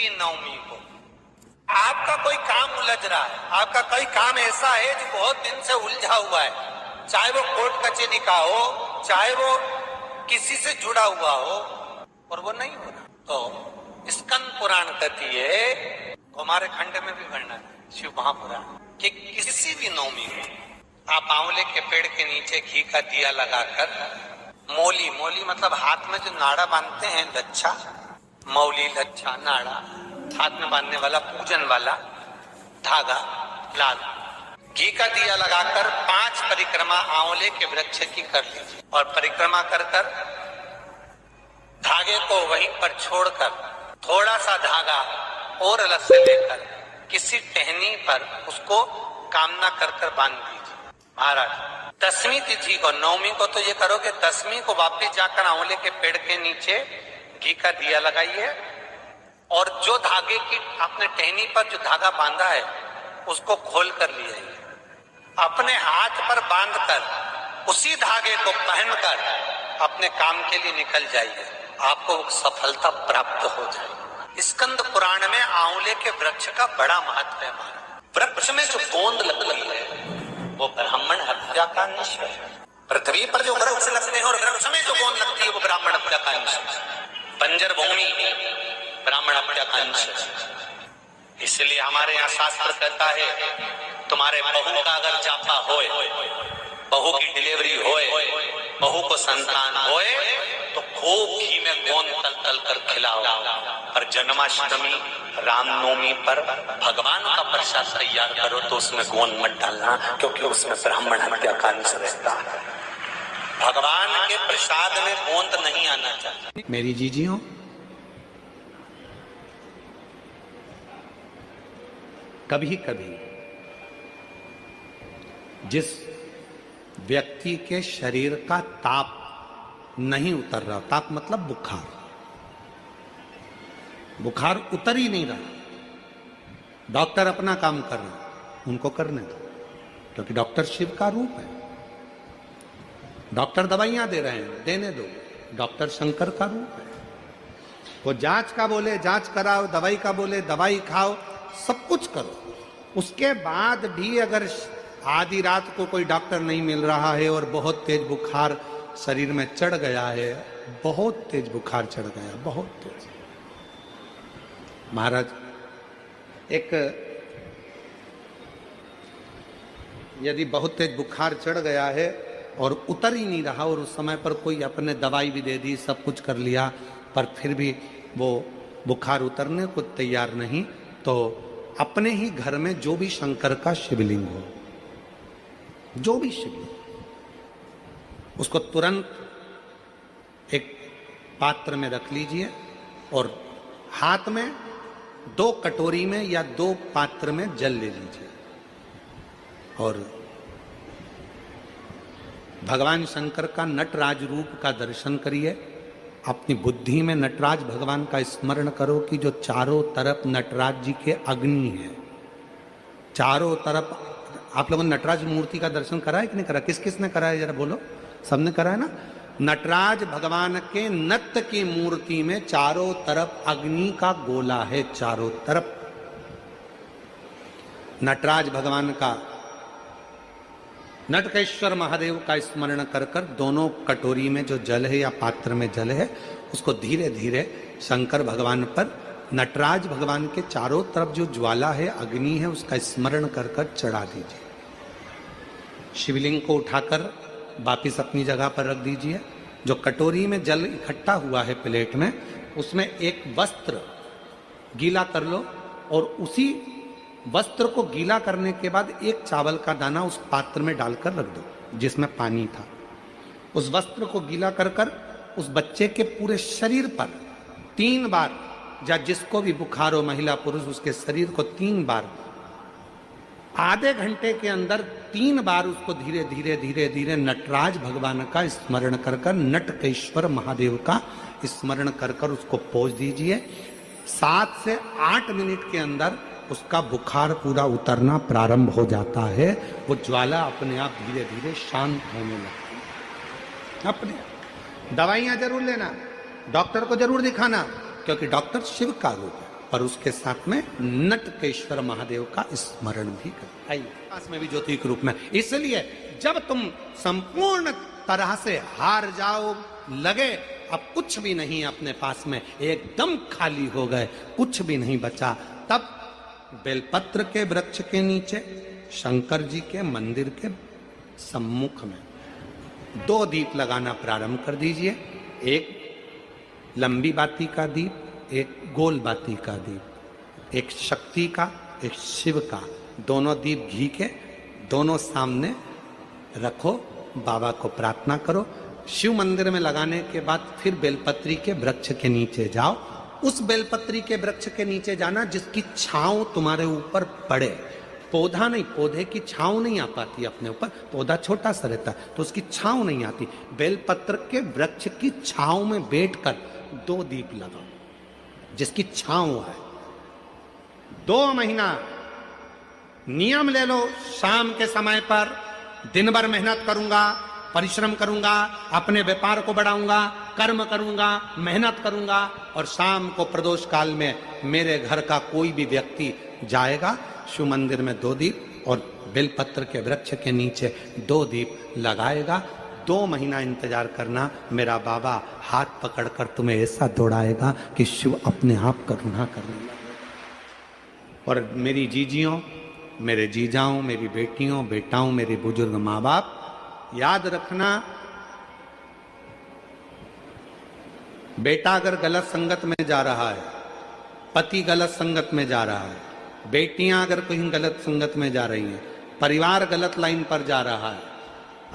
भी नवमी को आपका कोई काम उलझ रहा है, आपका कोई काम ऐसा है जो बहुत दिन से उलझा हुआ है, चाहे वो कोर्ट कचहरी का हो, चाहे वो किसी से जुड़ा हुआ हो, और वो नहीं हो रहा, तो स्कंद पुराण कहती है, हमारे खंड में भी वर्णन है शिव महापुराण, कि किसी भी नवमी को आप आंवले के पेड़ के नीचे घी का दिया लगाकर मौली, मौली मतलब हाथ में जो नाड़ा बांधते हैं, लच्छा, मौली, लच्छा, नाड़ा, हाथ में बांधने वाला, पूजन वाला धागा, लाल घी का दिया लगाकर 5 परिक्रमा आंवले के वृक्ष की कर लीजिए, और परिक्रमा कर कर धागे को वहीं पर छोड़कर थोड़ा सा धागा और अलग से लेकर किसी टहनी पर उसको कामना कर कर बांध दीजिए। महाराज 10वीं तिथि को, नवमी को तो ये करोगे, 10वीं को वापस जाकर आंवले के पेड़ के नीचे घी का दिया लगाइए, और जो धागे की आपने टहनी पर जो धागा बांधा है उसको खोल कर ले आइए, अपने हाथ पर बांधकर उसी धागे को पहनकर अपने काम के लिए निकल जाइए, आपको सफलता प्राप्त हो जाए। स्कंद पुराण में आंवले के वृक्ष का बड़ा महत्व है। वृक्ष में जो गोंद लगती है वो ब्राह्मण हत्या का अंश है। पृथ्वी पर जो वृक्ष लगते हैं और वृक्ष में जो गोंद लगती है वो ब्राह्मण हत्या का अंश है। बंजर भूमि ब्राह्मण हत्या का अंश है। इसलिए हमारे यहाँ शास्त्र कहता है, तुम्हारे बहू का अगर जापा होए, बहू की डिलीवरी होए, बहू को संतान होए, तो खूब घी में गोंद तल तल कर खिलाओ, और जन्माष्टमी, रामनवमी पर भगवान का प्रसाद तैयार करो तो उसमें गोंद मत डालना, क्योंकि उसमें ब्राह्मण हत्या का अंश रहता है। भगवान के प्रसाद में गोंद नहीं आना चाहिए। मेरी जीजियों, कभी कभी जिस व्यक्ति के शरीर का ताप नहीं उतर रहा, ताप मतलब बुखार, बुखार उतर ही नहीं रहा, डॉक्टर अपना काम कर रहे, उनको करने दो, क्योंकि डॉक्टर शिव का रूप है। डॉक्टर दवाइयां दे रहे हैं, देने दो, डॉक्टर शंकर का रूप है। वो जांच का बोले जांच कराओ, दवाई का बोले दवाई खाओ, सब कुछ करो, उसके बाद भी अगर आधी रात को कोई डॉक्टर नहीं मिल रहा है और बहुत तेज बुखार शरीर में चढ़ गया है, बहुत तेज बुखार चढ़ गया, बहुत तेज। महाराज, एक यदि बहुत तेज बुखार चढ़ गया है और उतर ही नहीं रहा, और उस समय पर कोई अपने दवाई भी दे दी, सब कुछ कर लिया, पर फिर भी वो बुखार उतरने को तैयार नहीं, तो अपने ही घर में जो भी शंकर का शिवलिंग हो, जो भी शिवलिंग, उसको तुरंत एक पात्र में रख लीजिए, और हाथ में 2 कटोरी में या 2 पात्र में जल ले लीजिए, और भगवान शंकर का नटराज रूप का दर्शन करिए। अपनी बुद्धि में नटराज भगवान का स्मरण करो कि जो चारों तरफ नटराज जी के अग्नि है, चारों तरफ। आप लोगों ने नटराज मूर्ति का दर्शन करा है कि नहीं करा? किस किस ने करा है, जरा बोलो। सबने करा है ना? नटराज भगवान के नत्य की मूर्ति में चारों तरफ अग्नि का गोला है, चारों तरफ। नटराज भगवान का, नटकेश्वर महादेव का स्मरण कर कर दोनों कटोरी में जो जल है या पात्र में जल है, उसको धीरे धीरे शंकर भगवान पर, नटराज भगवान के चारों तरफ जो ज्वाला है, अग्नि है, उसका स्मरण कर कर चढ़ा दीजिए। शिवलिंग को उठाकर वापिस अपनी जगह पर रख दीजिए। जो कटोरी में जल इकट्ठा हुआ है प्लेट में, उसमें एक वस्त्र गीला कर लो, और उसी वस्त्र को गीला करने के बाद एक चावल का दाना उस पात्र में डालकर रख दो जिसमें पानी था। उस वस्त्र को गीला कर कर उस बच्चे के पूरे शरीर पर 3 बार, या जिसको भी बुखार हो, महिला पुरुष, उसके शरीर को 3 बार, आधे घंटे के अंदर 3 बार उसको धीरे धीरे धीरे धीरे नटराज भगवान का स्मरण कर कर, नटकेश्वर महादेव का स्मरण कर कर उसको पोंछ दीजिए। 7 से 8 मिनट के अंदर उसका बुखार पूरा उतरना प्रारंभ हो जाता है। वो ज्वाला अपने आप धीरे धीरे शांत होने लगती है। अपने दवाइयां जरूर लेना, डॉक्टर को जरूर दिखाना, क्योंकि डॉक्टर शिव का रूप है। पर उसके साथ में नटकेश्वर महादेव का स्मरण भी कर, पास में भी ज्योति के रूप में। इसलिए जब तुम संपूर्ण तरह से हार जाओ, लगे अब कुछ भी नहीं अपने पास में, एकदम खाली हो गए, कुछ भी नहीं बचा, तब बेलपत्र के वृक्ष के नीचे शंकर जी के मंदिर के सम्मुख में 2 दीप लगाना प्रारंभ कर दीजिए। एक लंबी बाती का दीप, एक गोल बाती का दीप, एक शक्ति का, एक शिव का, दोनों दीप घी के दोनों सामने रखो, बाबा को प्रार्थना करो। शिव मंदिर में लगाने के बाद फिर बेलपत्री के वृक्ष के नीचे जाओ। उस बेलपत्री के वृक्ष के नीचे जाना जिसकी छांव तुम्हारे ऊपर पड़े, पौधा नहीं, पौधे की छांव नहीं आ पाती अपने ऊपर, पौधा छोटा सा रहता है तो उसकी छांव नहीं आती। बेलपत्र के वृक्ष की छांव में बैठकर 2 दीप लगाओ जिसकी छांव है। 2 महीना नियम ले लो, शाम के समय पर दिन भर मेहनत करूंगा, परिश्रम करूंगा, अपने व्यापार को बढ़ाऊंगा, कर्म करूंगा, मेहनत करूंगा, और शाम को प्रदोष काल में मेरे घर का कोई भी व्यक्ति जाएगा, शिव मंदिर में 2 दीप और बेलपत्र के वृक्ष के नीचे 2 दीप लगाएगा। 2 महीना इंतजार करना, मेरा बाबा हाथ पकड़कर तुम्हें ऐसा दौड़ाएगा कि शिव अपने आप करुणा करने लगेगा। और मेरी जीजियों, मेरे जीजाओं, मेरी बेटियों, बेटाओं, मेरे बुजुर्ग माँ बाप, याद रखना, बेटा अगर गलत संगत में जा रहा है, पति गलत संगत में जा रहा है, बेटियां अगर कहीं गलत संगत में जा रही हैं, परिवार गलत लाइन पर जा रहा है,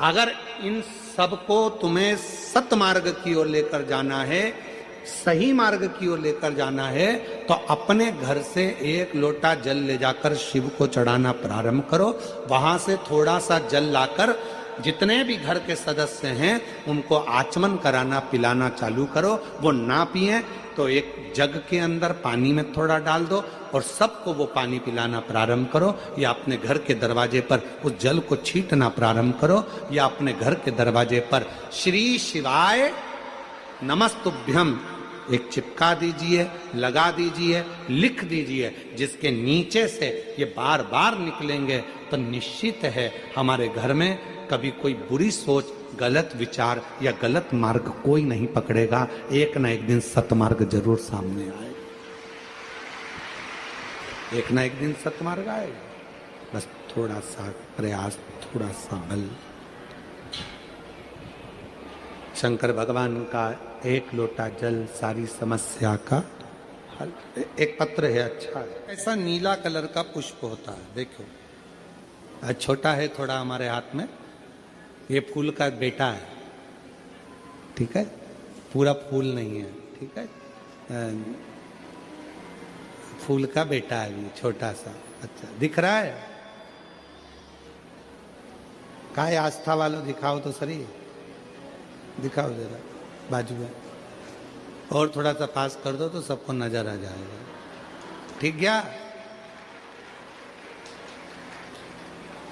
अगर इन सबको तुम्हें सतमार्ग की ओर लेकर जाना है, सही मार्ग की ओर लेकर जाना है, तो अपने घर से 1 लोटा जल ले जाकर शिव को चढ़ाना प्रारंभ करो। वहां से थोड़ा सा जल लाकर जितने भी घर के सदस्य हैं उनको आचमन कराना, पिलाना चालू करो। वो ना पिए तो एक जग के अंदर पानी में थोड़ा डाल दो और सबको वो पानी पिलाना प्रारंभ करो, या अपने घर के दरवाजे पर उस जल को छींटना प्रारंभ करो, या अपने घर के दरवाजे पर श्री शिवाय नमस्तुभ्यम एक चिपका दीजिए, लगा दीजिए, लिख दीजिए, जिसके नीचे से ये बार बार निकलेंगे तो निश्चित है हमारे घर में कभी कोई बुरी सोच, गलत विचार या गलत मार्ग कोई नहीं पकड़ेगा। एक ना एक दिन सतमार्ग जरूर सामने आएगा, एक ना एक दिन सतमार्ग आएगा। बस थोड़ा सा प्रयास, थोड़ा सा बल। शंकर भगवान का 1 लोटा जल सारी समस्या का हल। एक पत्र है, अच्छा है, ऐसा नीला कलर का पुष्प होता है, देखो छोटा है थोड़ा हमारे हाथ में, ये फूल का बेटा है, ठीक है, पूरा फूल नहीं है, ठीक है, फूल का बेटा है ये छोटा सा। अच्छा दिख रहा है, काय आस्था वालों दिखाओ तो सही, दिखाओ जरा बाजू में, और थोड़ा सा पास कर दो तो सबको नजर आ जाएगा, ठीक गया।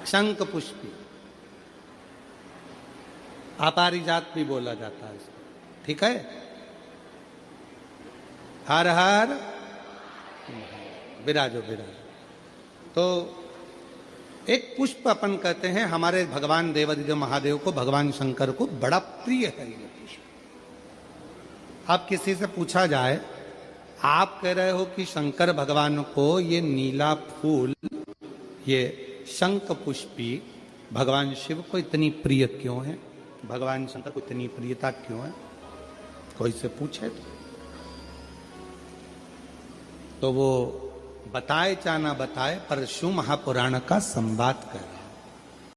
शंख पुष्पी, अपारिजात भी बोला जाता है इसको, ठीक है। हर हर विराजो विराजो। तो एक पुष्प अपन कहते हैं, हमारे भगवान देवादिदेव महादेव को, भगवान शंकर को बड़ा प्रिय है ये पुष्प। अब किसी से पूछा जाए, आप कह रहे हो कि शंकर भगवान को ये नीला फूल, ये शंख पुष्पी भगवान शिव को इतनी प्रिय क्यों है, भगवान शंकर को इतनी प्रियता क्यों है, कोई से पूछे तो वो बताए चाहे ना बताए, पर शिव महापुराण का संवाद कर